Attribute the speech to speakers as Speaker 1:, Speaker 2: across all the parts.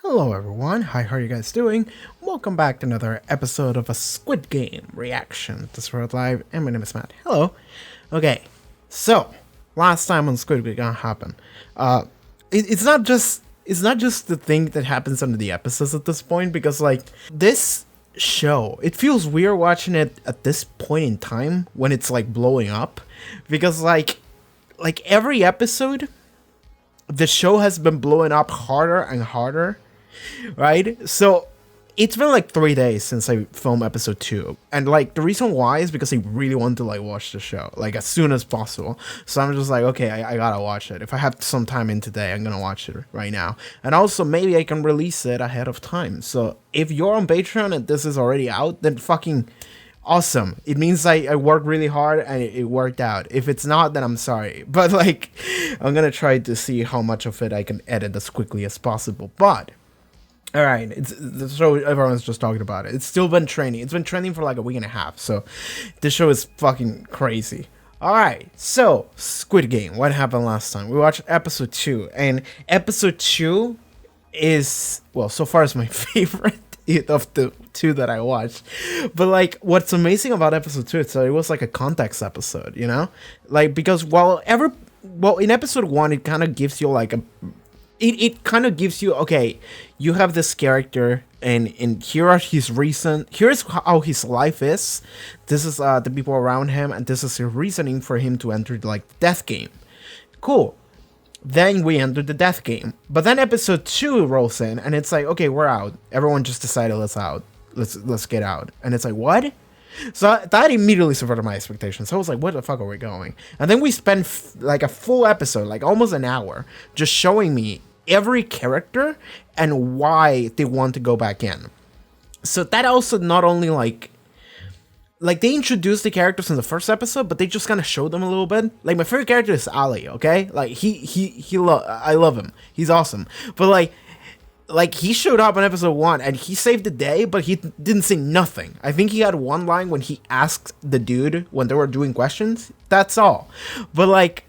Speaker 1: Hello everyone, hi, how are you guys doing? Welcome back to another episode of a Squid Game reaction. This is World Live, and my name is Matt. Hello. Okay, so last time on Squid Game happened. It's not just the thing that happens under the episodes at this point, because like this show, it feels weird watching it at this point in time when it's like blowing up, because like every episode, the show has been blowing up harder and harder. Right? So it's been like 3 days since I filmed episode 2. And like the reason why is because I really want to like watch the show like as soon as possible. So I'm just like, okay, I gotta watch it. If I have some time in today, I'm gonna watch it right now. And also maybe I can release it ahead of time. So if you're on Patreon and this is already out, then fucking awesome. It means I worked really hard and it worked out. If it's not, then I'm sorry. But like I'm gonna try to see how much of it I can edit as quickly as possible. But alright, it's the show, everyone's just talking about it. It's still been trending. It's been trending for like a week and a half. So this show is fucking crazy. Alright, so Squid Game. What happened last time? We watched episode 2. And episode 2 is, well, so far is my favorite of the 2 that I watched. But like what's amazing about episode 2 is that it was like a context episode, you know? Like because in episode 1 it kind of gives you like it kind of gives you, okay, you have this character and here are his reason, here's how his life is, this is the people around him, and this is his reasoning for him to enter like the death game. Cool. Then we enter the death game. But then episode 2 rolls in and it's like, okay, we're out. Everyone just decided let's get out. And it's like, what? So that immediately subverted my expectations. So I was like, where the fuck are we going? And then we spent like a full episode, like almost an hour, just showing me every character and why they want to go back in. So that also not only like they introduced the characters in the first episode, but they just kind of showed them a little bit. Like my favorite character is Ali, okay? Like I love him. He's awesome. But like he showed up in episode 1 and he saved the day, but he didn't say nothing. I think he had one line when he asked the dude when they were doing questions. That's all. But like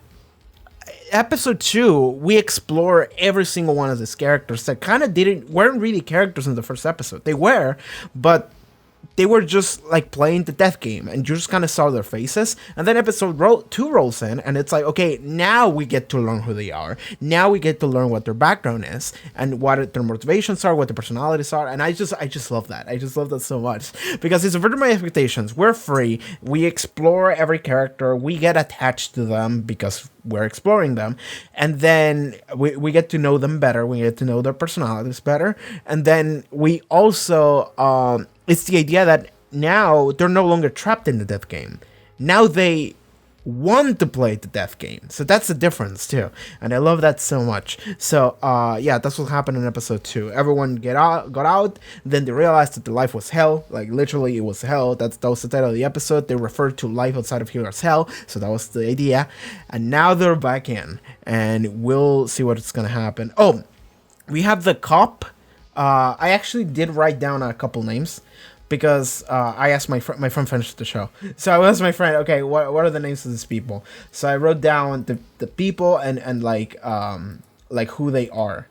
Speaker 1: episode 2, we explore every single one of these characters that kind of weren't really characters in the first episode. They were, but they were just like playing the death game and you just kind of saw their faces. And then episode 2 rolls in and it's like, okay, now we get to learn who they are. Now we get to learn what their background is and what their motivations are, what their personalities are. And I just love that. I just love that so much because it's subverted my expectations. We're free. We explore every character. We get attached to them because we're exploring them. And then we get to know them better. We get to know their personalities better. And then we also, it's the idea that now they're no longer trapped in the death game. Now they want to play the death game. So that's the difference too. And I love that so much. So yeah, that's what happened in episode 2. Everyone got out, then they realized that the life was hell. Like literally it was hell. That was the title of the episode. They referred to life outside of here as hell. So that was the idea. And now they're back in. And we'll see what's gonna happen. Oh, we have the cop. I actually did write down a couple names because I asked my friend finished the show. So I asked my friend, okay, what are the names of these people? So I wrote down the people and like who they are.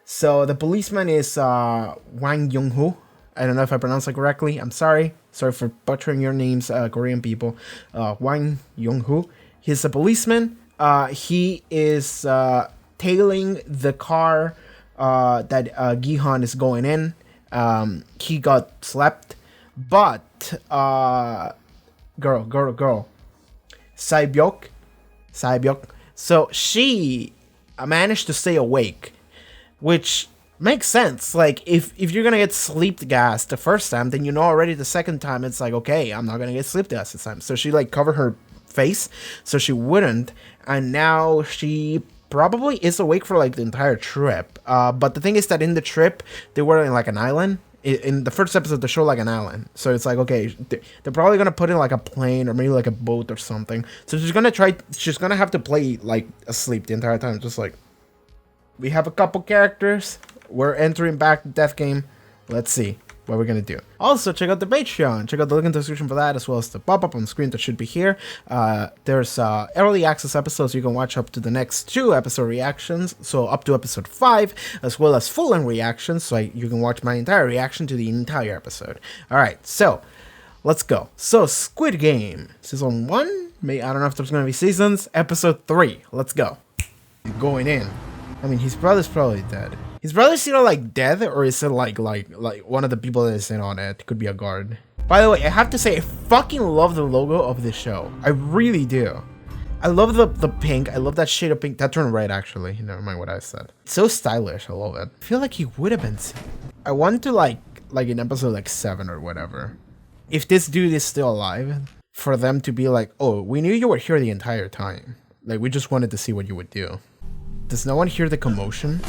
Speaker 1: So the policeman is Wang Jun-ho. I don't know if I pronounced it correctly. I'm sorry. Sorry for butchering your names, Korean people. Wang Jun-ho. He's a policeman. He is tailing the car that Gi-hun is going in. He got slapped, but girl Sae-byeok, so she managed to stay awake, which makes sense. Like if you're gonna get sleep gas the first time, then you know already the second time it's like, okay, I'm not gonna get sleep gas this time. So she like covered her face so she wouldn't, and now she probably is awake for like the entire trip. But the thing is that in the trip they were in like an island. In the first episode they show like an island, so it's like, okay, they're probably gonna put in like a plane or maybe like a boat or something. So she's gonna have to play like asleep the entire time. Just like, we have a couple characters, we're entering back the death game, let's see. what we're gonna do. Also, check out the Patreon. Check out the link in the description for that, as well as the pop-up on the screen that should be here. There's early access episodes you can watch up to the next 2 episode reactions, so up to episode 5, as well as full-length reactions, so you can watch my entire reaction to the entire episode. Alright, so let's go. So, Squid Game, season 1? I don't know if there's gonna be seasons. Episode 3. Let's go. Going in. I mean, his brother's probably dead. His brother's either like dead, or is it like one of the people that is in on it? Could be a guard. By the way, I have to say, I fucking love the logo of this show. I really do. I love the pink. I love that shade of pink. That turned red, actually. Never mind what I said. It's so stylish. I love it. I feel like he would have been. I want to like in episode like 7 or whatever, if this dude is still alive, for them to be like, oh, we knew you were here the entire time. Like, we just wanted to see what you would do. Does no one hear the commotion?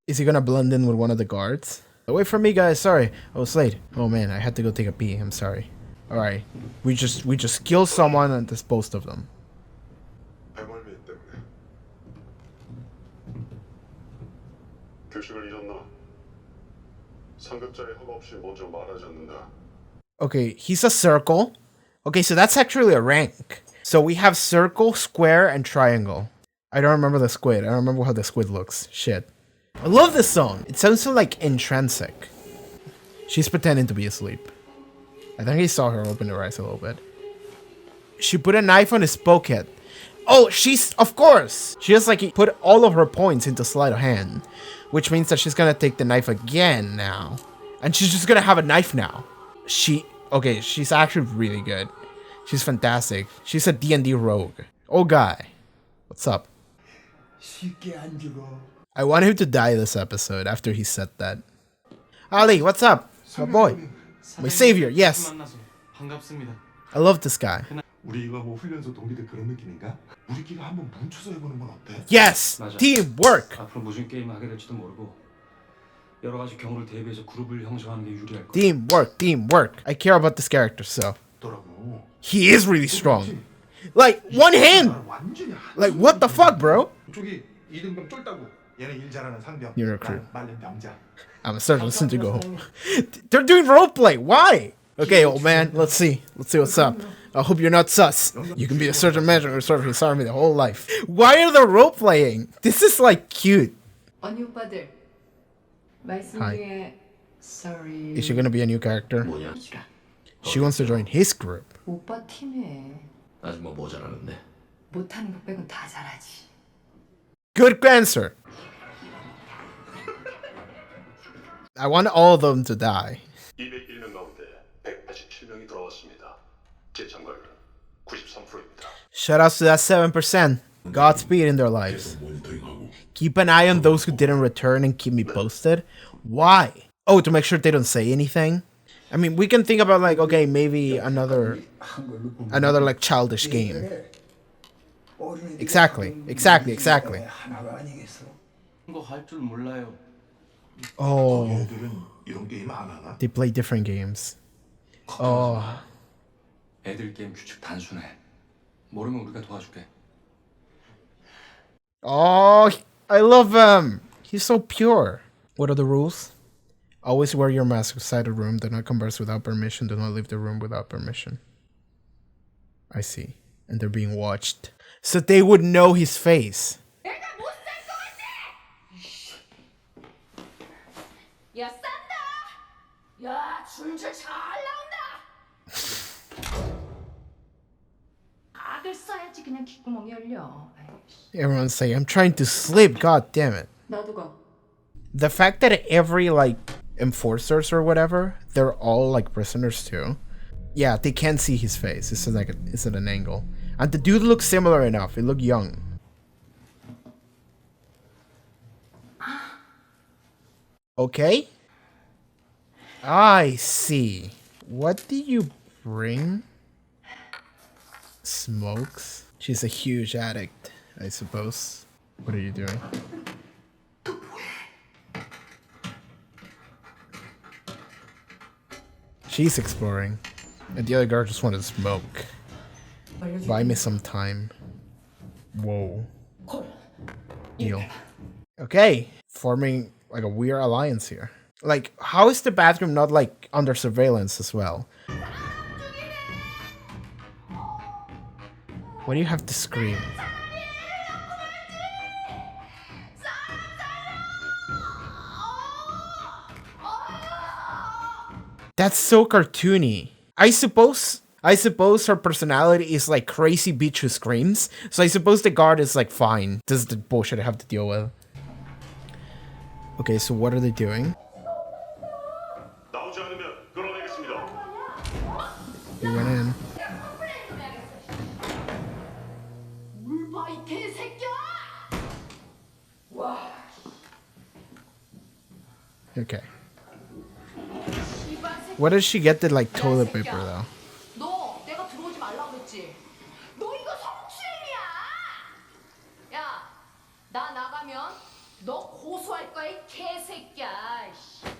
Speaker 1: Is he gonna blend in with one of the guards? Wait for me, guys. Sorry, I was late. Oh man, I had to go take a pee. I'm sorry. All right, we just kill someone and disposed of them. Okay, he's a circle. Okay, so that's actually a rank. So we have circle, square, and triangle. I don't remember the squid. I don't remember how the squid looks. Shit. I love this song. It sounds so like intrinsic. She's pretending to be asleep. I think he saw her open her eyes a little bit. She put a knife on his pocket. Oh, of course. She just like put all of her points into sleight of hand, which means that she's gonna take the knife again now. And she's just gonna have a knife now. Okay, she's actually really good. She's fantastic. She's a D&D rogue. Oh, guy. What's up? I want him to die this episode after he said that. Ali, what's up? My boy. My savior, yes. I love this guy. Yes! Teamwork! Teamwork. I care about this character, so. He is really strong. Like, one hand! Like, what the fuck, bro? You're a recruit. I'm a sergeant soon to go home. They're doing roleplay. Why? Okay, old man. Let's see. Let's see what's up. I hope you're not sus. You can be a sergeant major or serve his army the whole life. Why are they roleplaying? This is like cute. Hi. Is she gonna be a new character? She wants to join his group. Good answer. I want all of them to die. Shout outs to that 7%. Godspeed in their lives. Keep an eye on those who didn't return and keep me posted. Why? Oh, to make sure they don't say anything? I mean, we can think about like, okay, maybe another like childish game. Exactly. Oh, they play different games. Oh. Oh, I love him. He's so pure. What are the rules? Always wear your mask outside the room. Do not converse without permission. Do not leave the room without permission. I see. And they're being watched. So they would know his face. Everyone's saying, I'm trying to sleep. God damn it. The fact that every like enforcers or whatever, they're all like prisoners too. Yeah, they can't see his face. It's like it's at an angle. And the dude looks similar enough. He looked young. Okay. I see. What do you bring? Smokes? She's a huge addict, I suppose. What are you doing? She's exploring. And the other girl just wanted to smoke. Buy me some time. Whoa. Deal. Okay. Forming like a weird alliance here. Like, how is the bathroom not like under surveillance as well? Why do you have to scream? That's so cartoony. I suppose her personality is like crazy bitch who screams. So I suppose the guard is like fine. This is the bullshit I have to deal with. Okay, so what are they doing? He went in. Okay. Where does she get the like toilet paper though?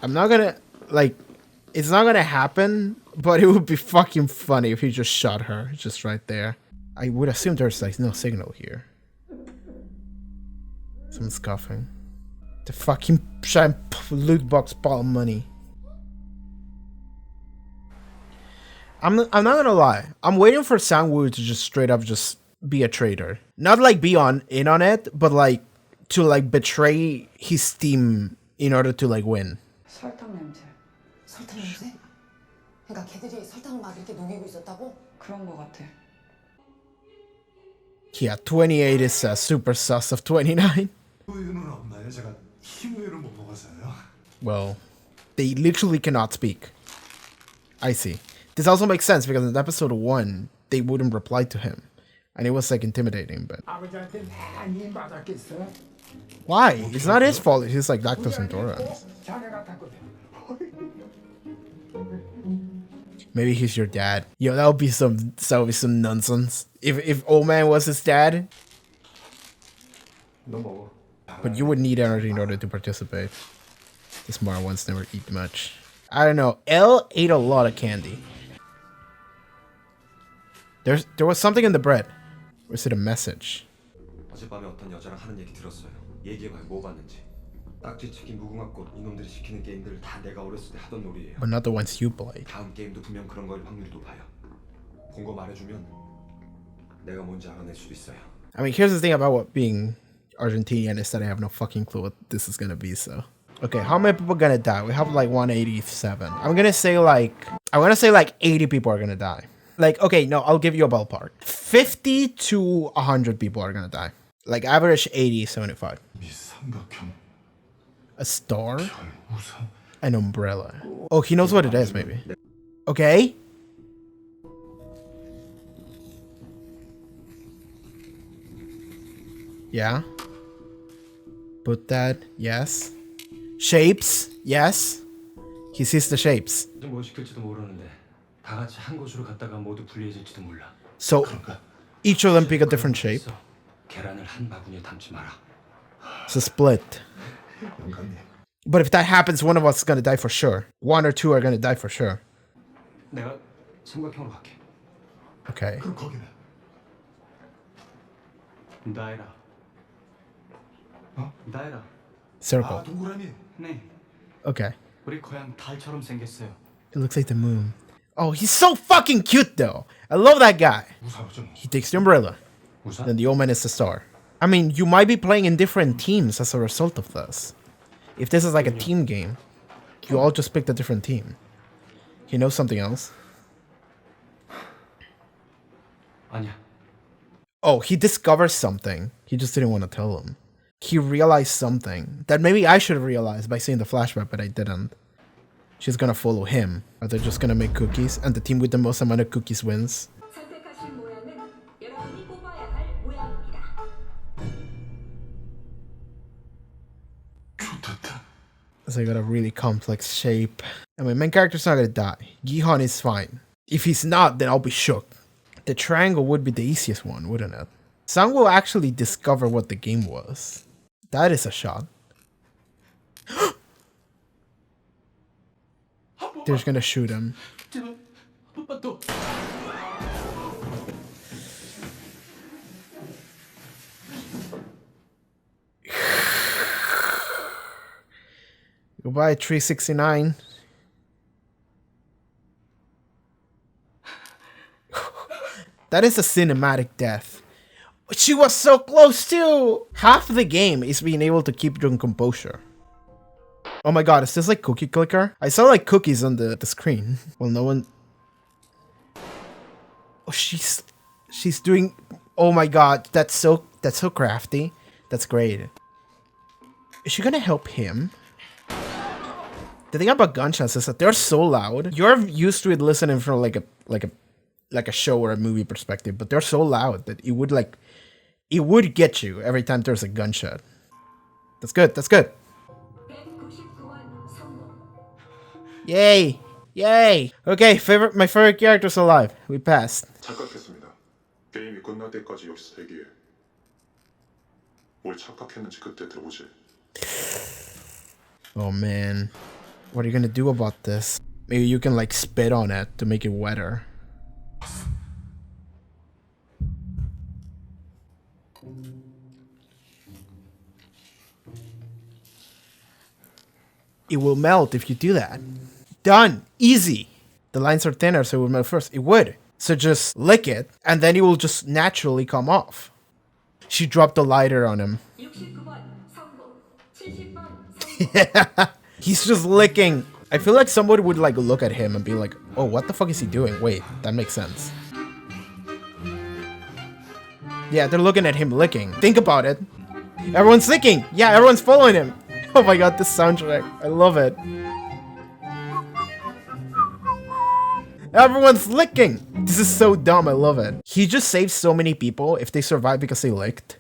Speaker 1: I'm not gonna like, it's not gonna happen, but it would be fucking funny if he just shot her just right there. I would assume there's like no signal here. Someone's coughing. The fucking giant loot box ball of money. I'm not gonna lie. I'm waiting for Sang-woo to just straight up just be a traitor. Not like be in on it, but like to like betray his team in order to like win.
Speaker 2: 설탕 냄새. 설탕 냄새? 그러니까 걔들이 설탕을 막 이렇게 녹이고 있었다고? 그런 거 같아.
Speaker 1: Yeah, 28 is a super sus of 29. Well, they literally cannot speak. I see. This also makes sense because in episode 1, they wouldn't reply to him. And it was like intimidating, but... Why? It's not his fault. He's like lactose intolerant. Maybe he's your dad. Yo, that would be some nonsense. If old man was his dad. But you would need energy in order to participate. The smart ones never eat much. I don't know. L ate a lot of candy. There was something in the bread. Or is it a message?
Speaker 3: 어젯밤에 어떤 여자랑 하는 얘기 들었어요. 얘기해봐요. 뭐 봤는지. 딱지치기 무궁화꽃 이놈들이 시키는 게임들 다 내가 어렸을 때 하던 놀이예요.
Speaker 1: But not the ones you played.
Speaker 3: 다음 게임도 분명 그런 거일 확률이 높아요. 본 거 말해주면 내가 뭔지 알아낼 수도 있어요.
Speaker 1: I mean, here's the thing about what being Argentinian is that I have no fucking clue what this is gonna be, so. Okay, how many people gonna die? We have like 187. I'm gonna say like 80 people are gonna die. Like, okay, no, I'll give you a ballpark. 50 to 100 people are gonna die. Like average 80, 75. A star? An umbrella. Oh, he knows what it is, maybe. Okay. Yeah. Put that, yes. Shapes, yes. He sees the shapes. So, each of them pick a different shape. It's a split. But if that happens, one of us is gonna die for sure. One or two are gonna die for sure. Okay. Circle. Okay. It looks like the moon. Oh, he's so fucking cute though. I love that guy. He takes the umbrella. Then the old man is the star. I mean, you might be playing in different teams as a result of this. If this is like a team game, you all just picked a different team. He knows something else. Oh, he discovers something. He just didn't want to tell him. He realized something that maybe I should have realized by seeing the flashback, but I didn't. She's gonna follow him. Or they're just gonna make cookies, and the team with the most amount of cookies wins. So I got a really complex shape. I mean, main character's not gonna die. Gi-hun is fine. If he's not, then I'll be shook. The triangle would be the easiest one, wouldn't it? Sang will actually discover what the game was. That is a shot. They're just gonna shoot him. Goodbye, 369. That is a cinematic death. She was so close too! Half of the game is being able to keep your composure. Oh my god, is this like cookie clicker? I saw like cookies on the screen. Well, no one... Oh, she's doing... Oh my god, that's so crafty. That's great. Is she gonna help him? The thing about gunshots is that they're so loud. You're used to it listening from like a show or a movie perspective, but they're so loud that it would get you every time there's a gunshot. That's good. That's good. Yay! Yay! Okay, my favorite character's alive. We passed.
Speaker 4: 착각했습니다. 게임이 끝날 때까지 여기서 대기해. 뭘 착각했는지 그때 들어보지.
Speaker 1: Oh man. What are you gonna do about this? Maybe you can like spit on it to make it wetter. It will melt if you do that. Done. Easy. The lines are thinner, so it will melt first. It would. So just lick it, and then it will just naturally come off. She dropped the lighter on him. Yeah. He's just licking. I feel like somebody would like look at him and be like, oh, what the fuck is he doing? Wait, that makes sense. Yeah, they're looking at him licking. Think about it. Everyone's licking. Yeah, everyone's following him. Oh my god, this soundtrack. I love it. Everyone's licking. This is so dumb. I love it. He just saved so many people if they survive because they licked.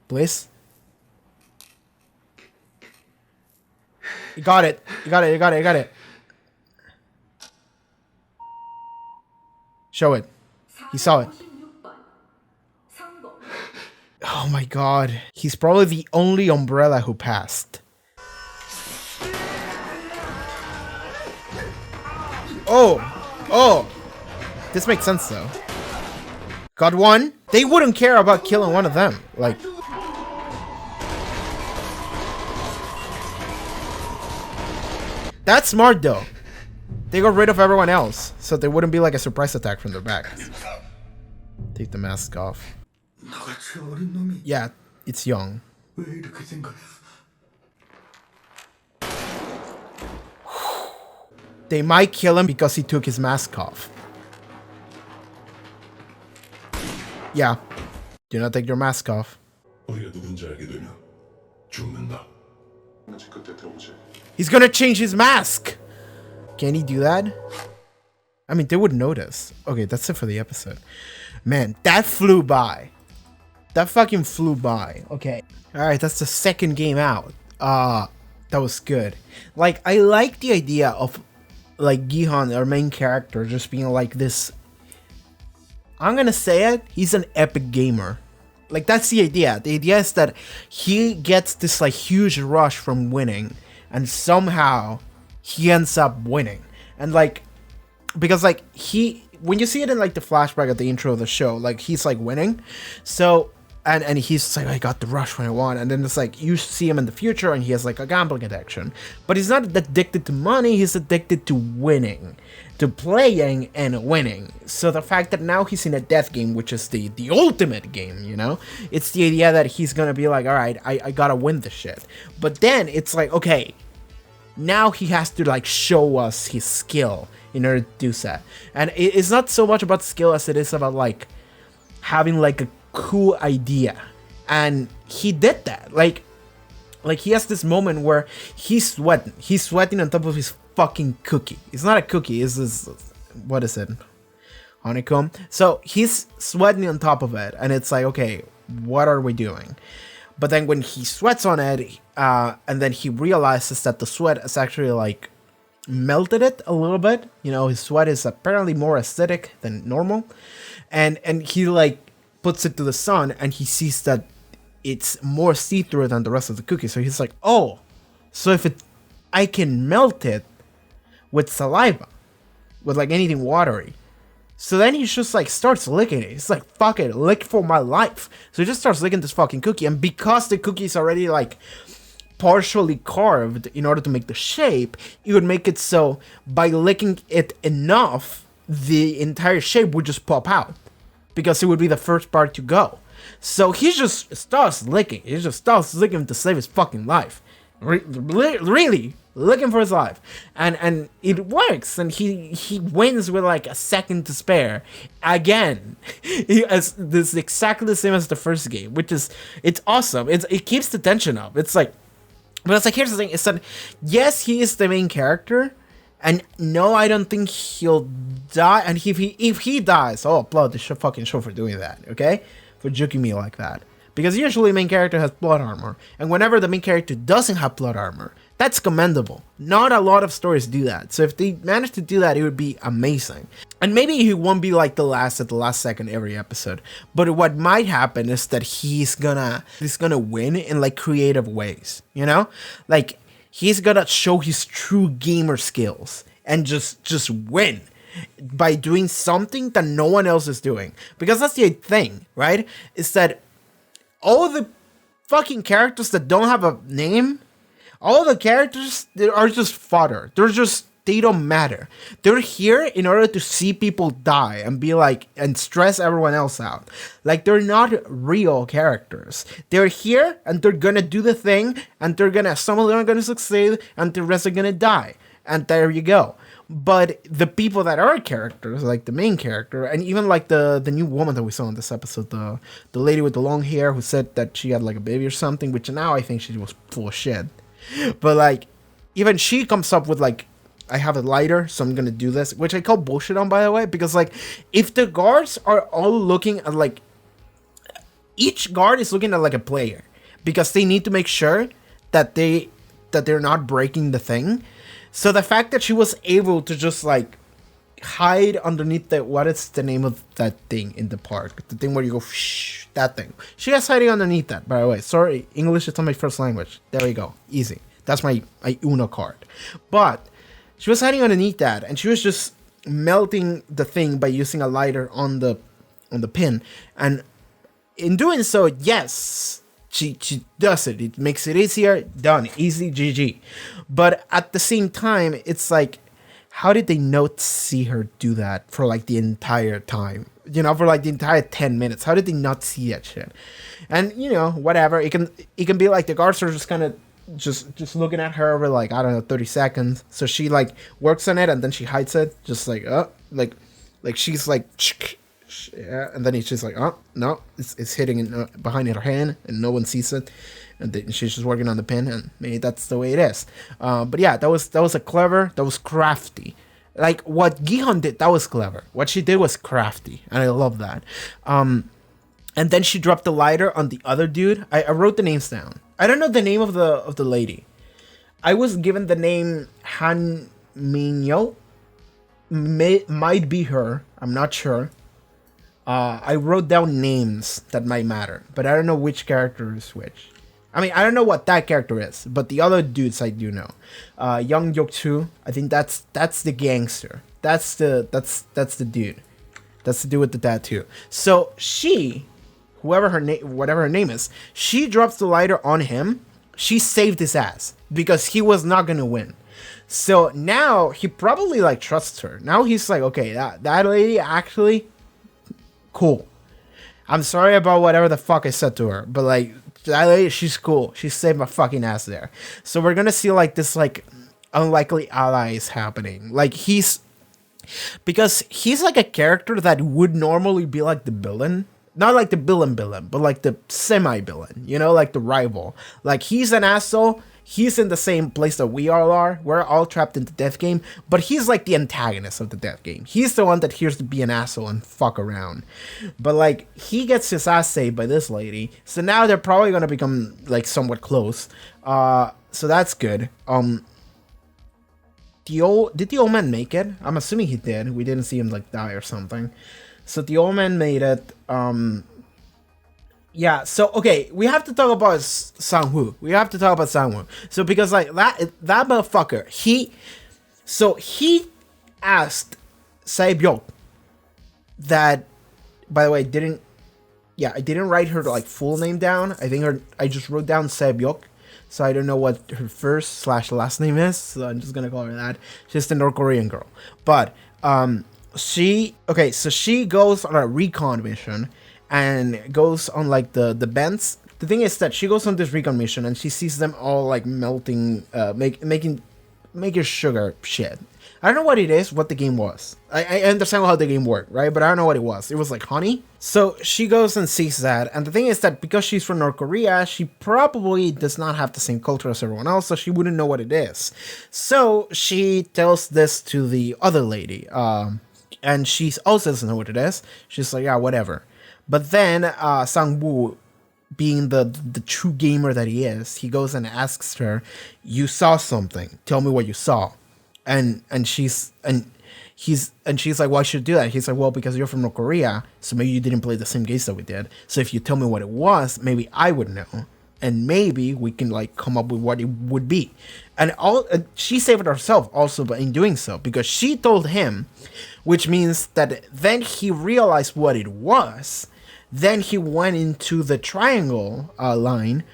Speaker 1: Please? You got it. You got it. You got it. You got it. Show it. He saw it. Oh my god. He's probably the only umbrella who passed. Oh. Oh. This makes sense though. Got one. They wouldn't care about killing one of them. Like... That's smart though. They got rid of everyone else, so there wouldn't be like a surprise attack from their back. Take the mask off. Yeah, it's young. They might kill him because he took his mask off. Yeah. Do not take your mask off. He's gonna change his mask! Can he do that? I mean, they would notice. Okay, that's it for the episode. Man, that flew by. That fucking flew by. Okay. Alright, that's the second game out. That was good. Like, I like the idea of, like, Gi-hun, our main character, just being like this... I'm gonna say it, he's an epic gamer. Like, that's the idea. The idea is that he gets this, like, huge rush from winning, and somehow he ends up winning. And, like, because, like, when you see it in, like, the flashback at the intro of the show, like, he's, like, winning. So... And he's like, I got the rush when I won. And then it's like, you see him in the future and he has like a gambling addiction. But he's not addicted to money, he's addicted to winning. To playing and winning. So the fact that now he's in a death game, which is the ultimate game, you know? It's the idea that he's gonna be like, alright, I gotta win this shit. But then it's like, okay, now he has to like show us his skill in order to do that. And it's not so much about skill as it is about like having like a cool idea, and he did that. Like he has this moment where he's sweating on top of his fucking cookie. It's not a cookie, it's this, what is it, honeycomb. So he's sweating on top of it, and it's like, okay, what are we doing? But then when he sweats on it, and then he realizes that the sweat is actually like melted it a little bit, you know, his sweat is apparently more acidic than normal, and he like puts it to the sun, and he sees that it's more see-through than the rest of the cookie. So he's like, oh, so if I can melt it with saliva, with like anything watery. So then he just like starts licking it. He's like, fuck it, lick for my life. So he just starts licking this fucking cookie, and because the cookie is already like partially carved in order to make the shape, it would make it so by licking it enough, the entire shape would just pop out because it would be the first part to go. So he just starts licking. He just starts licking to save his fucking life. Really looking for his life, and it works, and he wins with like a second to spare. Again, this is exactly the same as the first game, which is it's awesome. It keeps the tension up. It's like, but it's like, here's the thing: it's that yes, he is the main character, and no, I don't think he'll die. And if he dies, I'll applaud the fucking show for doing that. Okay, for juking me like that. Because usually the main character has blood armor, and whenever the main character doesn't have blood armor, that's commendable. Not a lot of stories do that, so if they manage to do that, it would be amazing. And maybe he won't be like the last at the last second every episode, but what might happen is that he's gonna win in like creative ways, you know? Like, he's gonna show his true gamer skills and just win by doing something that no one else is doing. Because that's the thing, right? Is that all the fucking characters that don't have a name, all the characters, they are just fodder. They don't matter. They're here in order to see people die and be like, and stress everyone else out. Like, they're not real characters. They're here and they're gonna do the thing, and some of them are gonna succeed and the rest are gonna die. And there you go. But the people that are characters, like the main character, and even like the new woman that we saw in this episode, the lady with the long hair who said that she had like a baby or something, which now I think she was full of shit. But like, even she comes up with like, I have a lighter, so I'm gonna do this, which I call bullshit on, by the way, because like, if the guards are all looking at like, each guard is looking at like a player, because they need to make sure that they're not breaking the thing. So the fact that she was able to just like hide underneath what is the name of that thing in the park? The thing where you go, shh, that thing. She was hiding underneath that, by the way. Sorry, English is not my first language. There we go. Easy. That's my Uno card. But she was hiding underneath that, and she was just melting the thing by using a lighter on the pin. And in doing so, yes, she does it. It makes it easier. Done. Easy. GG. But at the same time, it's like, how did they not see her do that for like the entire time? You know, for like the entire 10 minutes. How did they not see that shit? And, you know, whatever. It can be like the guards are just kind of just looking at her over like, I don't know, 30 seconds. So she like works on it and then she hides it. Just like, like she's like, yeah, and then it's just like, oh no, it's hitting behind her hand and no one sees it, and then she's just working on the pin, and maybe that's the way it is. But yeah, that was that was crafty. Like what Gi-hun did, that was clever. What she did was crafty, and I love that. And then she dropped the lighter on the other dude. I wrote the names down. I don't know the name of the lady. I was given the name Mi-nyeo. Might be her. I'm not sure. I wrote down names that might matter, but I don't know which character is which. I mean, I don't know what that character is, but the other dudes I do know. Young Deok-su, I think that's the gangster. That's the dude. That's the dude with the tattoo. So she, whatever her name is, she drops the lighter on him. She saved his ass because he was not gonna win. So now he probably like trusts her. Now he's like, okay, that lady actually. Cool. I'm sorry about whatever the fuck I said to her, but like, that lady, she's cool. She saved my fucking ass there. So we're gonna see like this like unlikely allies happening. Like because he's like a character that would normally be like the villain. Not like the villain, but like the semi-villain, you know, like the rival. Like he's an asshole. He's in the same place that we all are. We're all trapped in the death game, but he's like the antagonist of the death game. He's the one that here's to be an asshole and fuck around. But like, he gets his ass saved by this lady. So now they're probably gonna become like somewhat close. So that's good. Did the old man make it? I'm assuming he did. We didn't see him like die or something. So the old man made it. Yeah, so okay, we have to talk about Sang-woo. So because like that motherfucker, he asked Sae-byeok that, by the way, I didn't write her like full name down. I think I just wrote down Sae-byeok. so I don't know what her first/last name is, so I'm just gonna call her that. She's the North Korean girl. But she goes on a recon mission and goes on like the vents. The thing is that she goes on this recon mission and she sees them all like melting, making sugar shit. I don't know what it is, what the game was. I understand how the game worked, right? But I don't know what it was. It was like honey. So she goes and sees that. And the thing is that because she's from North Korea, she probably does not have the same culture as everyone else, so she wouldn't know what it is. So she tells this to the other lady. And she also doesn't know what it is. She's like, yeah, whatever. But then Sang-woo, being the true gamer that he is, he goes and asks her, you saw something. Tell me what you saw. And she's like, why should I do that? He's like, well, because you're from North Korea, so maybe you didn't play the same games that we did. So if you tell me what it was, maybe I would know, and maybe we can like come up with what it would be. And she saved herself also in doing so, because she told him, which means that then he realized what it was. Then he went into the triangle line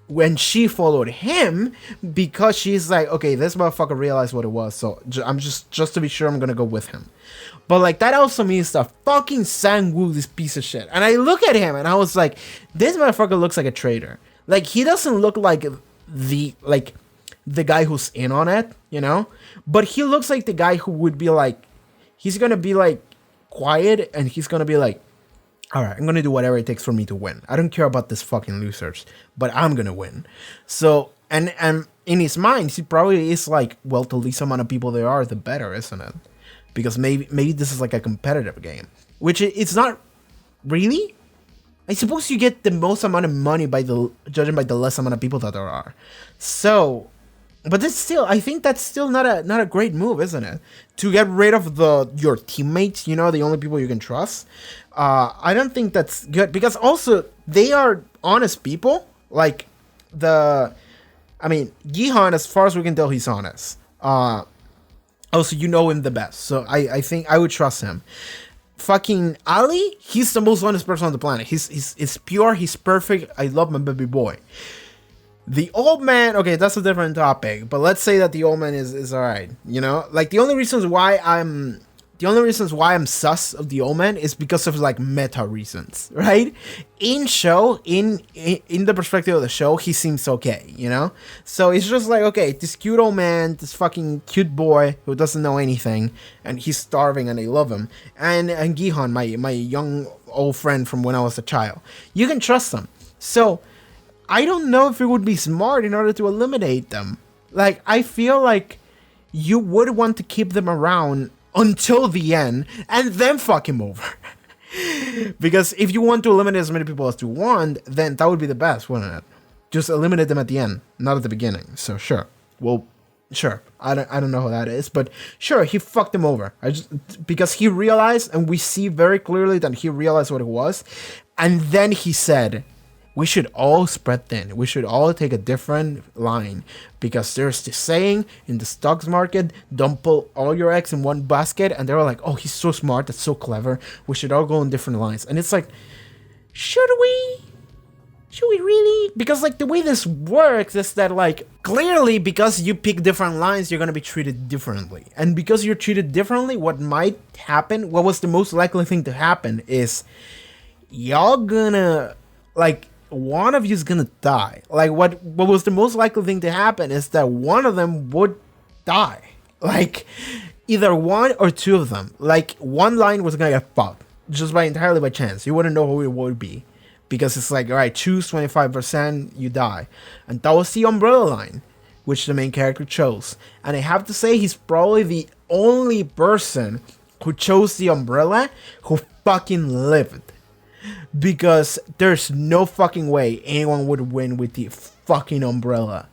Speaker 1: when she followed him, because she's like, okay, this motherfucker realized what it was, so I'm just to be sure, I'm gonna go with him. But like that also means that fucking Sang-woo, this piece of shit. And I look at him and I was like, this motherfucker looks like a traitor. Like he doesn't look like the guy who's in on it, you know? But he looks like the guy who would be like, he's gonna be like quiet and he's gonna be like, all right, I'm going to do whatever it takes for me to win. I don't care about this fucking losers, but I'm going to win. So, and in his mind, he probably is like, well, the least amount of people there are, the better, isn't it? Because maybe this is like a competitive game, which it's not really. I suppose you get the most amount of money judging by the less amount of people that there are. So, but it's still, I think that's still not a great move, isn't it? To get rid of your teammates, you know, the only people you can trust. I don't think that's good, because also they are honest people. Like Gi-hun, as far as we can tell, he's honest. Also, you know him the best, so I think I would trust him. Fucking Ali, he's the most honest person on the planet. He's pure, he's perfect. I love my baby boy. The old man, okay, that's a different topic, but let's say that the old man is alright, you know? Like, the only reasons why I'm sus of the old man is because of, like, meta reasons, right? In the perspective of the show, he seems okay, you know? So it's just like, okay, this cute old man, this fucking cute boy who doesn't know anything, and he's starving and I love him, and Gi-hun, my young old friend from when I was a child. You can trust them. So I don't know if it would be smart in order to eliminate them. Like, I feel like you would want to keep them around until the end and then fuck him over. Because if you want to eliminate as many people as you want, then that would be the best, wouldn't it? Just eliminate them at the end, not at the beginning. So sure. Well, sure. I don't know how that is, but sure, he fucked him over. Because he realized, and we see very clearly that he realized what it was, and then he said, we should all spread thin. We should all take a different line, because there's this saying in the stocks market, don't put all your eggs in one basket. And they were like, oh, he's so smart. That's so clever. We should all go in different lines. And it's like, should we? Should we really? Because like the way this works is that like clearly because you pick different lines, you're going to be treated differently. And because you're treated differently, what might happen, what was the most likely thing to happen is y'all gonna like, one of you is gonna die. Like what was the most likely thing to happen is that one of them would die. Like either one or two of them. Like one line was gonna get fucked just entirely by chance. You wouldn't know who it would be, because it's like, all right, choose 25%, you die. And that was the umbrella line, which the main character chose. And I have to say, he's probably the only person who chose the umbrella who fucking lived. Because there's no fucking way anyone would win with the fucking umbrella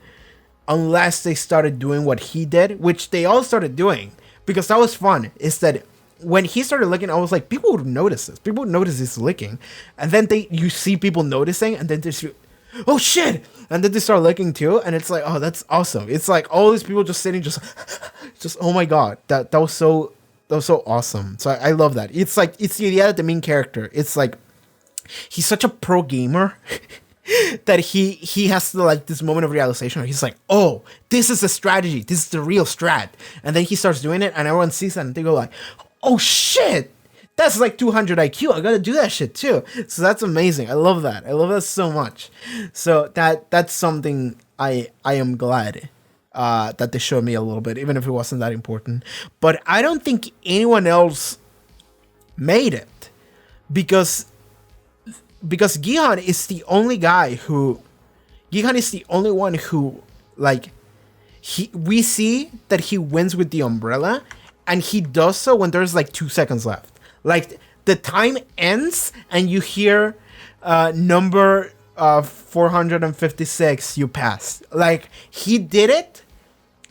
Speaker 1: unless they started doing what he did, which they all started doing, because that was fun. Is that when he started licking, I was like, people would notice this. People would notice this licking, and then you see people noticing, and then there's, oh shit, and then they start licking too, and it's like, oh, that's awesome. It's like all these people just sitting, just oh my god, that was so awesome. So I love that. It's like, it's the idea that the main character, it's like, he's such a pro gamer that he has to, like, this moment of realization where he's like, oh, this is a strategy, this is the real strat, and then he starts doing it, and everyone sees that and they go like, oh shit, that's like 200 IQ, I gotta do that shit too. So that's amazing. I love that so much. So that's something I am glad that they showed me a little bit, even if it wasn't that important. But I don't think anyone else made it, because Gi-hun is the only guy who, Gi-hun is the only one who, like, we see that he wins with the umbrella, and he does so when there's like 2 seconds left. Like, the time ends and you hear number 456, you passed. Like, he did it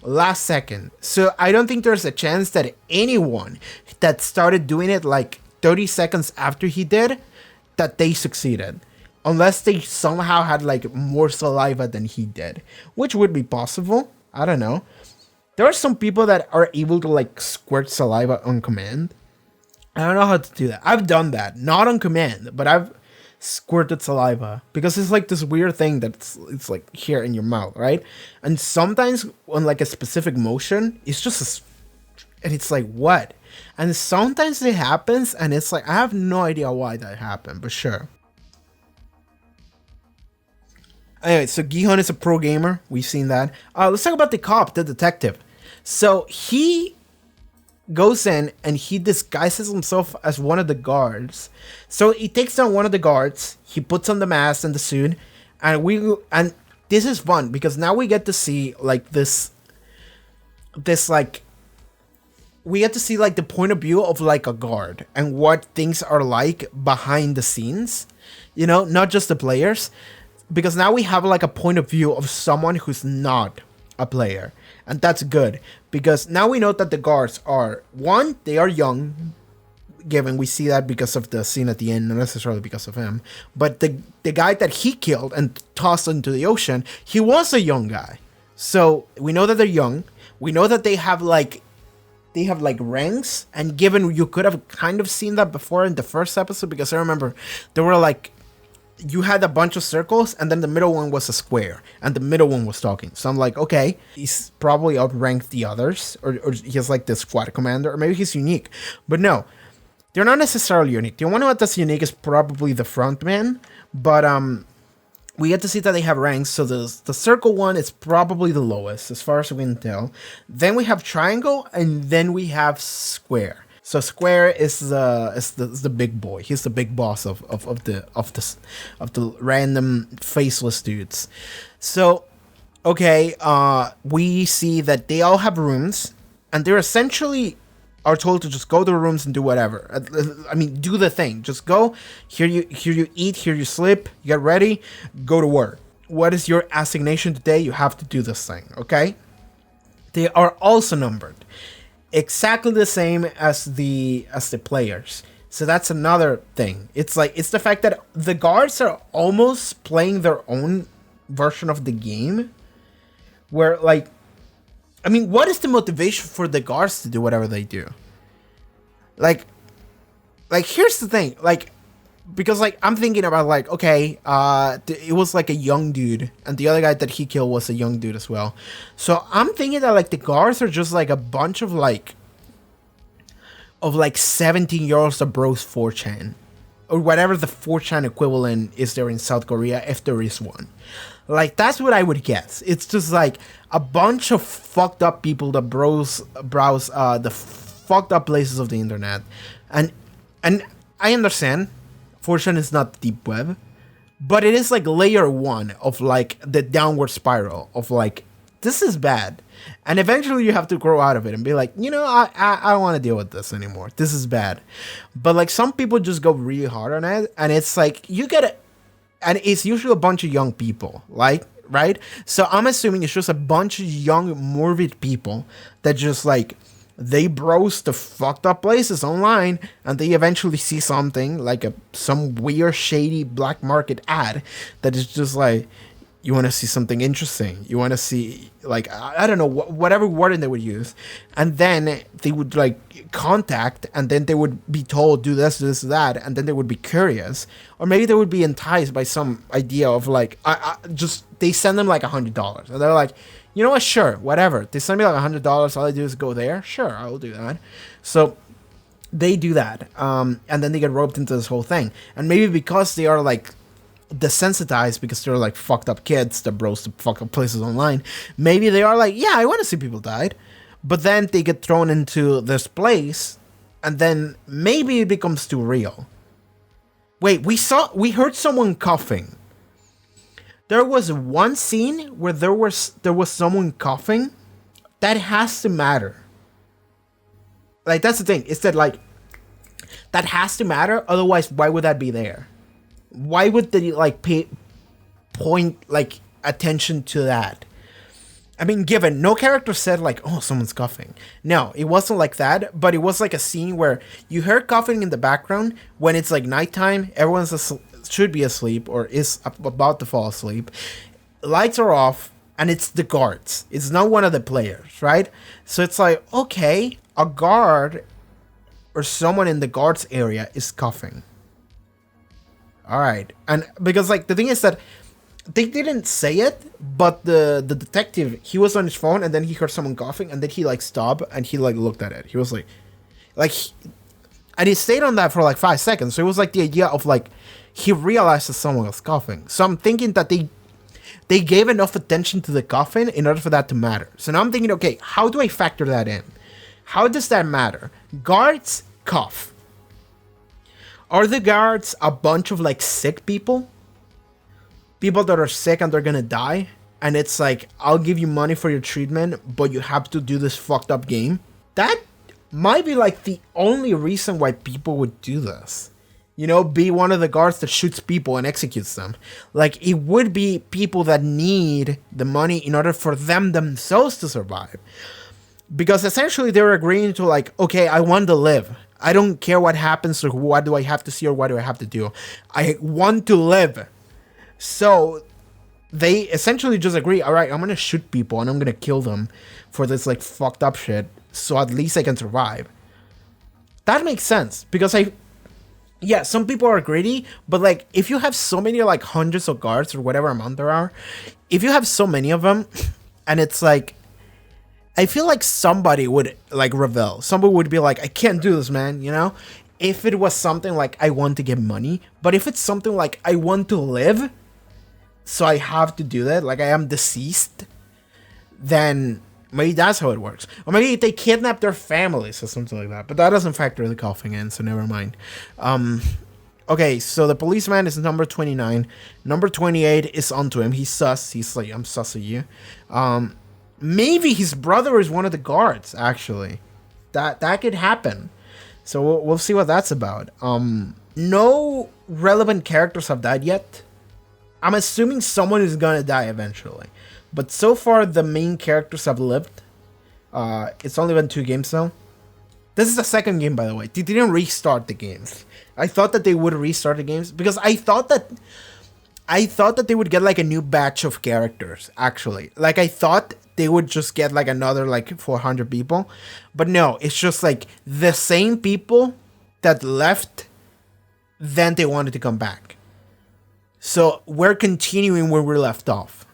Speaker 1: last second. So I don't think there's a chance that anyone that started doing it like 30 seconds after he did, that they succeeded, unless they somehow had like more saliva than he did, which would be possible. I don't know. There are some people that are able to like squirt saliva on command. I don't know how to do that. I've done that, not on command, but I've squirted saliva because it's like this weird thing that's it's like here in your mouth, right? And sometimes on like a specific motion, it's just and it's like, what? And sometimes it happens, and it's like, I have no idea why that happened, but sure. Anyway, so Gi-hun is a pro gamer. We've seen that. Let's talk about the cop, the detective. So he goes in and he disguises himself as one of the guards. So he takes down one of the guards. He puts on the mask and the suit, and this is fun because now we get to see like this like. We get to see like the point of view of like a guard and what things are like behind the scenes, you know, not just the players, because now we have like a point of view of someone who's not a player, and that's good because now we know that the guards are, one, they are young, given we see that because of the scene at the end, not necessarily because of him, but the guy that he killed and tossed into the ocean, he was a young guy, so we know that they're young. We know that they have like ranks, and given you could have kind of seen that before in the first episode, because I remember there were like, you had a bunch of circles and then the middle one was a square and the middle one was talking. So I'm like, okay, he's probably outranked the others, or he's like the squad commander, or maybe he's unique. But no, they're not necessarily unique. The one that's unique is probably the front man, but we get to see that they have ranks. So the circle one is probably the lowest as far as we can tell. Then we have triangle, and then we have square. So square is the big boy. He's the big boss of the random faceless dudes. So okay, we see that they all have rooms, and they're essentially are told to just go to the rooms and do whatever. I mean, do the thing. Just go. Here you eat. Here you sleep. You get ready. Go to work. What is your assignation today? You have to do this thing. Okay. They are also numbered, exactly the same as the players. So that's another thing. It's like, it's the fact that the guards are almost playing their own version of the game, where like, I mean, what is the motivation for the guards to do whatever they do? Like here's the thing, like, because like I'm thinking about like, okay, it was like a young dude, and the other guy that he killed was a young dude as well. So I'm thinking that like the guards are just like a bunch of like 17-year-olds that bros 4chan, or whatever the 4chan equivalent is there in South Korea, if there is one. Like, that's what I would guess. It's just like a bunch of fucked up people that browse the fucked up places of the internet, and I understand 4chan is not the deep web, but it is like layer 1 of like the downward spiral of like, this is bad, and eventually you have to grow out of it and be like, you know, I don't want to deal with this anymore. This is bad. But like some people just go really hard on it, and it's like you get it. And it's usually a bunch of young people, like, right? So I'm assuming it's just a bunch of young, morbid people that just, like, they browse the fucked up places online, and they eventually see something, like some weird, shady black market ad that is just like, You want to see something interesting. You want to see, like, I don't know, whatever wording they would use. And then they would, like, contact, and then they would be told, do this, that, and then they would be curious. Or maybe they would be enticed by some idea of, like, they send them, like, $100. And they're like, you know what, sure, whatever. They send me, like, $100, all I do is go there. Sure, I will do that. So they do that. And then they get roped into this whole thing. And maybe because they are, like, desensitized because they're like fucked up kids that browse to fuck up places online, maybe they are like, yeah, I want to see people died, but then they get thrown into this place and then maybe it becomes too real. Wait, we heard someone coughing. There was one scene where there was someone coughing. That has to matter. Like, that's the thing, is that, like, that has to matter, otherwise why would that be there? Why would they, like, point, like, attention to that? I mean, given no character said, like, oh, someone's coughing. No, it wasn't like that, but it was like a scene where you heard coughing in the background when it's, like, nighttime, should be asleep or is about to fall asleep. Lights are off, and it's the guards. It's not one of the players, right? So it's like, okay, a guard or someone in the guards area is coughing. All right, and because, like, the thing is that they didn't say it, but the detective, he was on his phone and then he heard someone coughing and then he, like, stopped and he, like, looked at it. He was like, and he stayed on that for like 5 seconds. So it was like the idea of, like, he realized that someone was coughing. So I'm thinking that they gave enough attention to the coughing in order for that to matter. So now I'm thinking, okay, how do I factor that in? How does that matter? Guards cough. Are the guards a bunch of, like, sick people? People that are sick and they're gonna die? And it's like, I'll give you money for your treatment, but you have to do this fucked up game? That might be, like, the only reason why people would do this. You know, be one of the guards that shoots people and executes them. Like, it would be people that need the money in order for them themselves to survive. Because essentially they're agreeing to, like, okay, I want to live. I don't care what happens or what do I have to see or what do I have to do. I want to live. So they essentially just agree, all right, I'm going to shoot people and I'm going to kill them for this, like, fucked up shit. So at least I can survive. That makes sense because some people are greedy, but, like, if you have so many, like, hundreds of guards or whatever amount there are, if you have so many of them and it's like, I feel like somebody would, like, rebel. Somebody would be like, I can't do this, man, you know? If it was something like, I want to get money, but if it's something like, I want to live, so I have to do that, like, I am deceased, then maybe that's how it works. Or maybe they kidnap their families or something like that, but that doesn't factor the coughing in, so never mind. Okay, so the policeman is number 29. Number 28 is onto him. He's sus. He's like, I'm sus of you. Maybe his brother is one of the guards, actually. That could happen. So we'll see what that's about. No relevant characters have died yet. I'm assuming someone is gonna die eventually. But so far, the main characters have lived. It's only been 2 games though. This is the second game, by the way. They didn't restart the games. I thought that they would restart the games because I thought that they would get, like, a new batch of characters, actually. Like, I thought they would just get, like, another, like, 400 people. But no, it's just, like, the same people that left, then they wanted to come back. So we're continuing where we left off.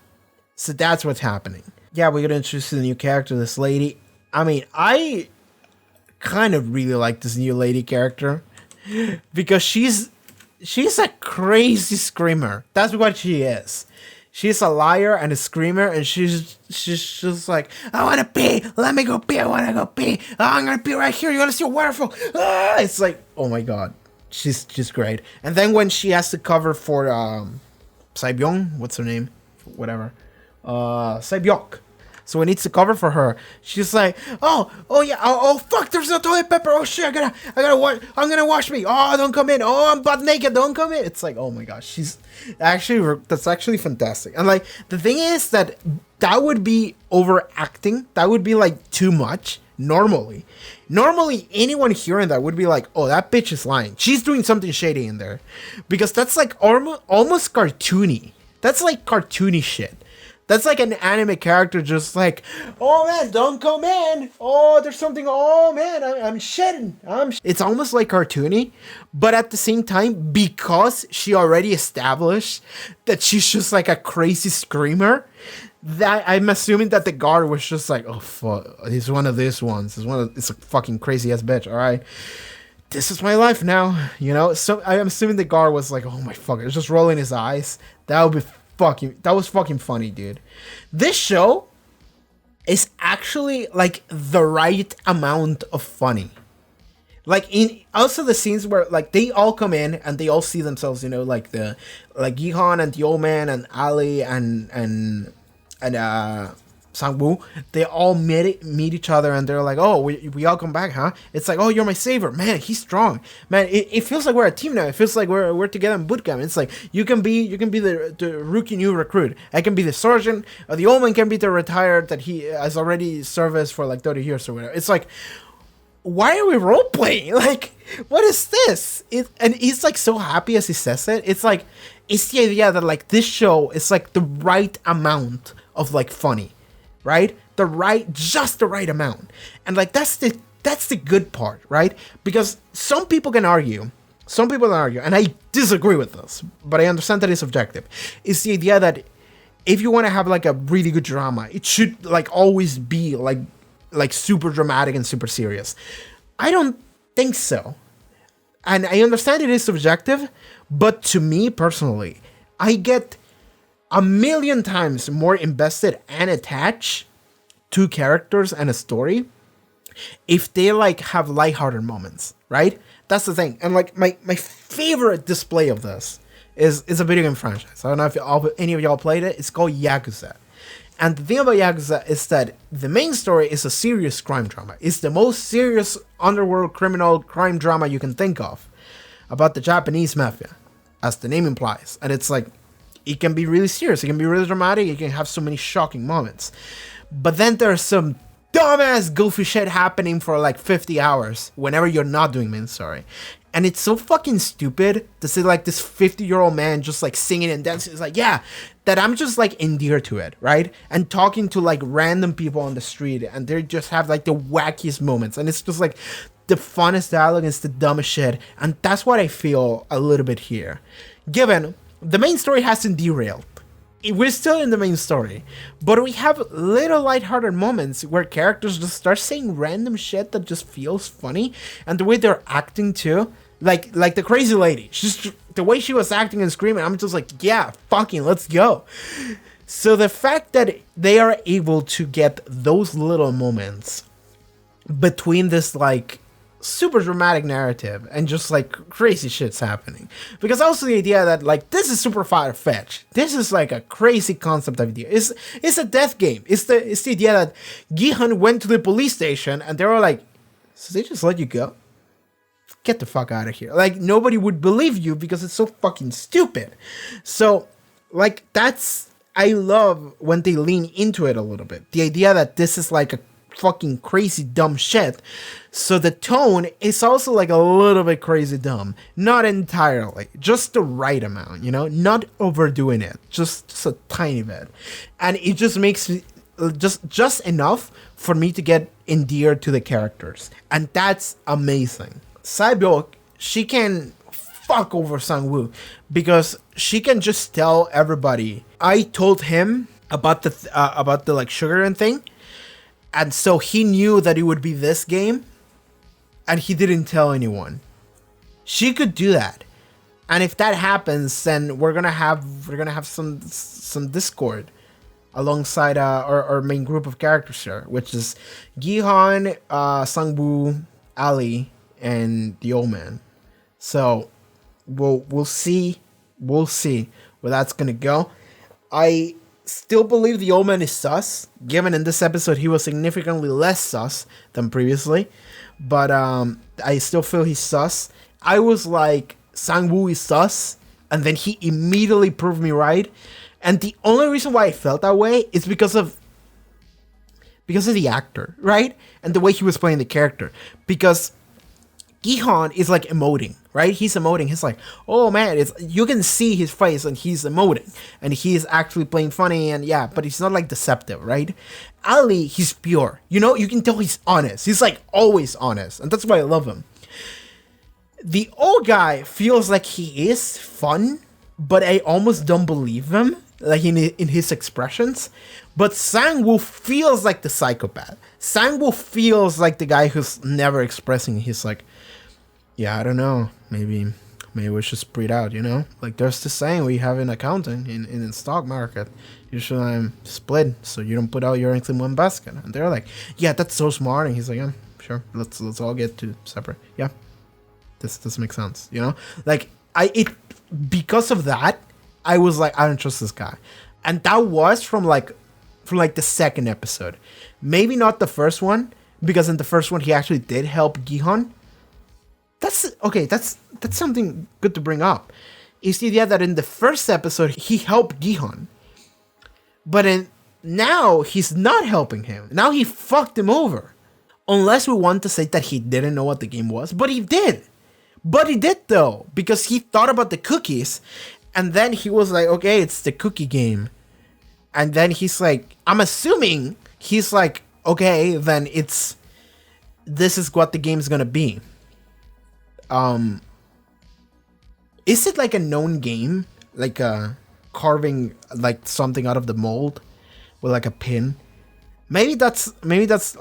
Speaker 1: So that's what's happening. Yeah, we're going to introduce the new character, this lady. I mean, I kind of really like this new lady character. Because she's a crazy screamer. That's what she is. She's a liar and a screamer, and she's just like, I want to pee. Let me go pee. I want to go pee. Oh, I'm going to pee right here. You want to see a waterfall? Ah! It's like, oh my god. She's great. And then when she has to cover for Sae-byeok, what's her name? Whatever. Sae-byeok. So we need to cover for her. She's like, oh yeah, oh fuck, there's no toilet paper. Oh shit, I'm gonna wash me. Oh, don't come in. Oh, I'm butt naked. Don't come in. It's like, oh my gosh, that's actually fantastic. And, like, the thing is that would be overacting. That would be, like, too much. Normally anyone hearing that would be like, oh, that bitch is lying. She's doing something shady in there, because that's, like, almost cartoony. That's like cartoony shit. That's like an anime character just like, oh man, don't come in. Oh, there's something. Oh man, I'm shitting. It's almost like cartoony, but at the same time, because she already established that she's just like a crazy screamer, that I'm assuming that the guard was just like, oh fuck, he's one of these ones. It's a fucking crazy ass bitch. All right, this is my life now, you know. So I'm assuming the guard was like, oh my fuck, it's just rolling his eyes. That was fucking funny, dude. This show is actually like the right amount of funny. Like in also the scenes where like they all come in and they all see themselves, you know, like Gi-hun and the old man and Ali and Sang-woo, they all meet each other and they're like, oh, we all come back, huh? It's like, oh, you're my savior, man. He's strong, man. It feels like we're a team now. It feels like we're together in boot camp. It's like you can be the rookie new recruit. I can be the sergeant. The old man can be the retired that he has already serviced for like 30 years or whatever. It's like, why are we role playing? Like, what is this? And he's like so happy as he says it. It's like, it's the idea that like this show is like the right amount of like funny. Right? Just the right amount. And like that's the good part, right? Because some people can argue, and I disagree with this, but I understand that it's subjective. It's the idea that if you want to have like a really good drama, it should like always be like super dramatic and super serious. I don't think so. And I understand it is subjective, but to me personally, I get a million times more invested and attached to characters and a story if they like have lighthearted moments, right? That's the thing. And like my favorite display of this is a video game franchise. I don't know if any of y'all played it. It's called Yakuza. And the thing about Yakuza is that the main story is a serious crime drama. It's the most serious underworld criminal crime drama you can think of about the Japanese mafia, as the name implies. And it's like, it can be really serious, it can be really dramatic, it can have so many shocking moments. But then there's some dumbass goofy shit happening for like 50 hours whenever you're not doing main story. And it's so fucking stupid to see like this 50-year-old man just like singing and dancing. It's like, yeah, that I'm just like endeared to it, right? And talking to like random people on the street and they just have like the wackiest moments. And it's just like the funnest dialogue, it's the dumbest shit. And that's what I feel a little bit here. Given the main story hasn't derailed. We're still in the main story, but we have little lighthearted moments where characters just start saying random shit that just feels funny, and the way they're acting too, like the crazy lady, she's the way she was acting and screaming. I'm just like, yeah, fucking let's go. So the fact that they are able to get those little moments between this like super dramatic narrative and just like crazy shit's happening, because also the idea that like this is super far-fetched, this is like a crazy concept idea, it's a death game. It's the idea that Gi-hun went to the police station and they were like, so they just let you go? Get the fuck out of here. Like nobody would believe you because it's so fucking stupid. So like that's, I love when they lean into it a little bit, the idea that this is like a fucking crazy dumb shit. So the tone is also like a little bit crazy dumb, not entirely, just the right amount, you know, not overdoing it, just a tiny bit, and it just makes me just enough for me to get endeared to the characters, and that's amazing. Sae-byeok, she can fuck over Sang-woo because she can just tell everybody, I told him about the like sugar and thing. And so he knew that it would be this game, and he didn't tell anyone. She could do that, and if that happens, then we're gonna have some discord alongside our main group of characters here, which is Gi-hun, Sang-woo, Ali, and the old man. So we'll see where that's gonna go. I still believe the old man is sus, given in this episode he was significantly less sus than previously, but I still feel he's sus. I was like, Sang-woo is sus, and then he immediately proved me right, and the only reason why I felt that way is because of the actor, right? And the way he was playing the character, because Gi-hun is like emoting, right? He's emoting. He's like, oh man, you can see his face and he's emoting and he's actually playing funny and yeah, but he's not like deceptive, right? Ali, he's pure. You know, you can tell he's honest. He's like always honest, and that's why I love him. The old guy feels like he is fun, but I almost don't believe him, like in his expressions. But Sang-woo feels like the psychopath. Sang-woo feels like the guy who's never expressing. He's like, yeah, I don't know. Maybe we should spread out, you know? Like there's this saying we have in accounting, in stock market. You should split so you don't put all your eggs in one basket. And they're like, yeah, that's so smart. And he's like, yeah, sure. Let's all get to separate. Yeah. This makes sense, you know? Like because of that, I was like, I don't trust this guy. And that was from the second episode. Maybe not the first one, because in the first one he actually did help Gi-hun. That's something good to bring up. Is the idea that in the first episode he helped Gi-hun, but now he's not helping him. Now he fucked him over. Unless we want to say that he didn't know what the game was, but he did. But he did though, because he thought about the cookies, and then he was like, okay, it's the cookie game. And then he's like, I'm assuming he's like, okay, then this is what the game's gonna be. Is it like a known game? Like carving like something out of the mold with like a pin? Maybe that's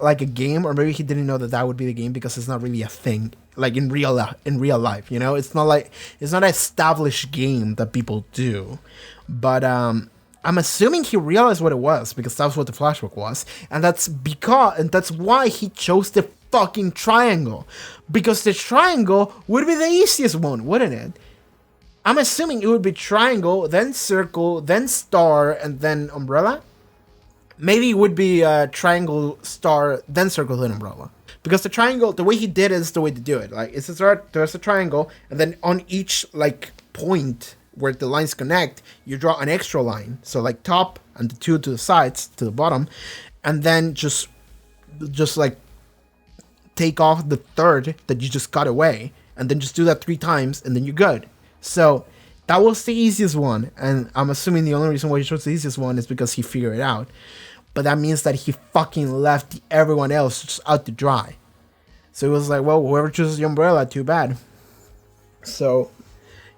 Speaker 1: like a game, or maybe he didn't know that would be the game because it's not really a thing. Like in real life, you know, it's not an established game that people do. But I'm assuming he realized what it was because that's what the flashback was, and that's why he chose the fucking triangle, because the triangle would be the easiest one, wouldn't it? I'm assuming it would be triangle, then circle, then star, and then umbrella. Maybe it would be triangle, star, then circle, then umbrella. Because the triangle, the way he did it is the way to do it. Like there's a triangle, and then on each like point where the lines connect, you draw an extra line. So like top and the two to the sides, to the bottom, and then just like take off the third that you just cut away, and then just do that 3 times, and then you're good. So that was the easiest one, and I'm assuming the only reason why he chose the easiest one is because he figured it out. But that means that he fucking left everyone else just out to dry. So it was like, well, whoever chooses the umbrella, too bad. So,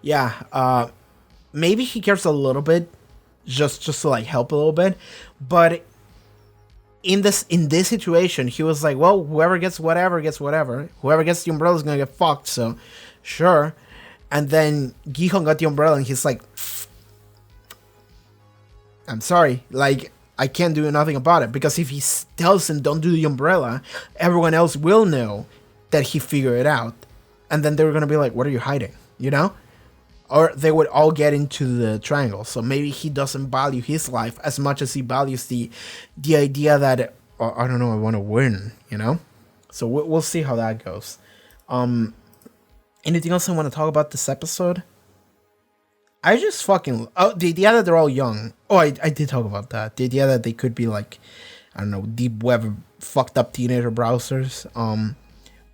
Speaker 1: yeah, maybe he cares a little bit, just to like help a little bit. But in this situation, he was like, well, whoever gets whatever gets whatever. Whoever gets the umbrella is gonna get fucked. So, sure. And then Gi-hun got the umbrella, and he's like, I'm sorry, like, I can't do nothing about it, because if he tells him don't do the umbrella, everyone else will know that he figured it out, and then they're gonna be like, what are you hiding, you know? Or they would all get into the triangle. So maybe he doesn't value his life as much as he values the idea that, I don't know, I want to win, you know? So we'll see how that goes. Anything else I want to talk about this episode? I just fucking... Oh, the idea that they're all young. Oh, I did talk about that. The idea that they could be like, I don't know, deep web fucked up teenager browsers.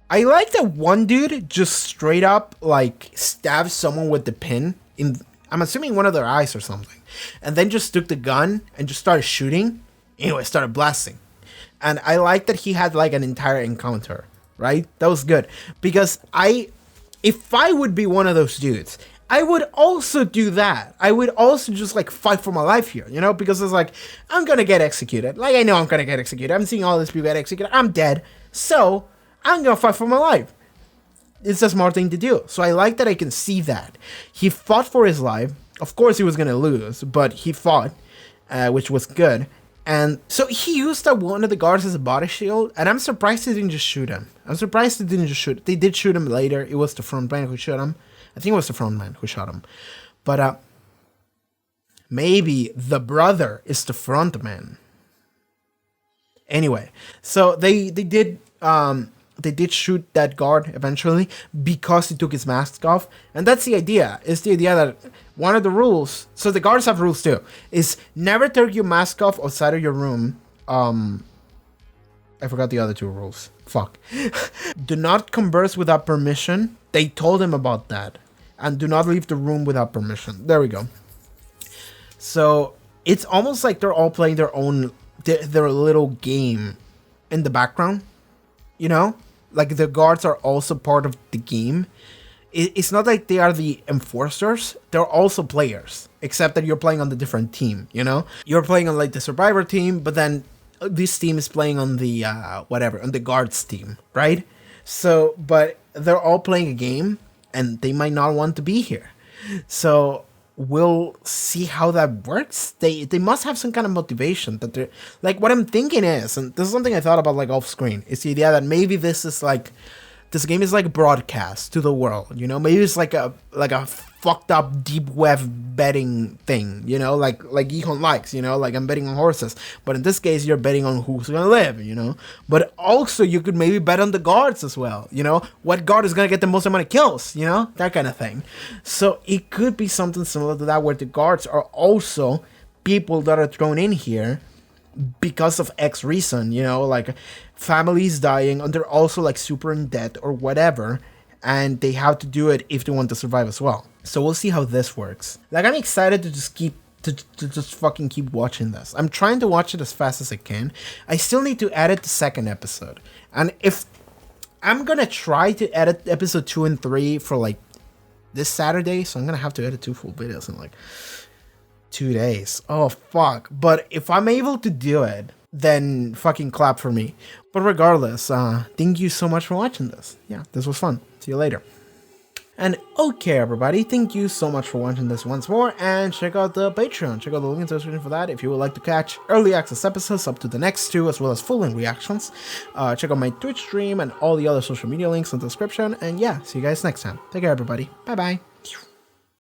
Speaker 1: I like that one dude just straight up like stabbed someone with the pin in, I'm assuming one of their eyes or something. And then just took the gun and just started shooting. Anyway, started blasting. And I like that he had like an entire encounter, right? That was good. Because if I would be one of those dudes, I would also do that. I would also just like fight for my life here, you know, because it's like, I'm gonna get executed. Like, I know I'm gonna get executed. I'm seeing all these people get executed. I'm dead. So I'm gonna fight for my life. It's a smart thing to do. So I like that I can see that. He fought for his life. Of course he was gonna lose, but he fought, which was good. And so he used one of the guards as a body shield, and I'm surprised he didn't just shoot him. I'm surprised he didn't just shoot. They did shoot him later. It was the front man who shot him. I think it was the front man who shot him. But maybe the brother is the front man. Anyway, so they did shoot that guard eventually because he took his mask off. And that's the idea. It's the idea that one of the rules, so the guards have rules too, is never take your mask off outside of your room I forgot the other two rules. Fuck. Do not converse without permission. They told him about that. And do not leave the room without permission. There we go. So it's almost like they're all playing their own, their little game in the background. You know? Like the guards are also part of the game. It's not like they are the enforcers. They're also players. Except that you're playing on the different team, you know? You're playing on like the survivor team, but then this team is playing on the, on the guards team, right? So, but they're all playing a game, and they might not want to be here. So we'll see how that works. They must have some kind of motivation that they're like. What I'm thinking is, and this is something I thought about like off screen, is the idea that maybe this is like, this game is like broadcast to the world, you know? Maybe it's like a fucked up deep web betting thing, you know, like Gi-hun likes, you know, like I'm betting on horses, but in this case you're betting on who's gonna live, you know. But also you could maybe bet on the guards as well, you know, what guard is gonna get the most amount of kills, you know, that kind of thing. So it could be something similar to that, where the guards are also people that are thrown in here because of X reason, you know, like families dying, and they're also like super in debt or whatever, and they have to do it if they want to survive as well. So we'll see how this works. Like, I'm excited to just just fucking keep watching this. I'm trying to watch it as fast as I can. I still need to edit the second episode, and if I'm gonna try to edit episode 2 and 3 for like this Saturday, so I'm gonna have to edit 2 full videos in like 2 days. Oh fuck. But if I'm able to do it, then fucking clap for me. But regardless, thank you so much for watching this. Yeah, this was fun. See you later. And okay, everybody, thank you so much for watching this once more, and check out the Patreon. Check out the link in the description for that if you would like to catch early access episodes up to the next 2, as well as full-length reactions. Check out my Twitch stream and all the other social media links in the description, and yeah, see you guys next time. Take care, everybody. Bye-bye.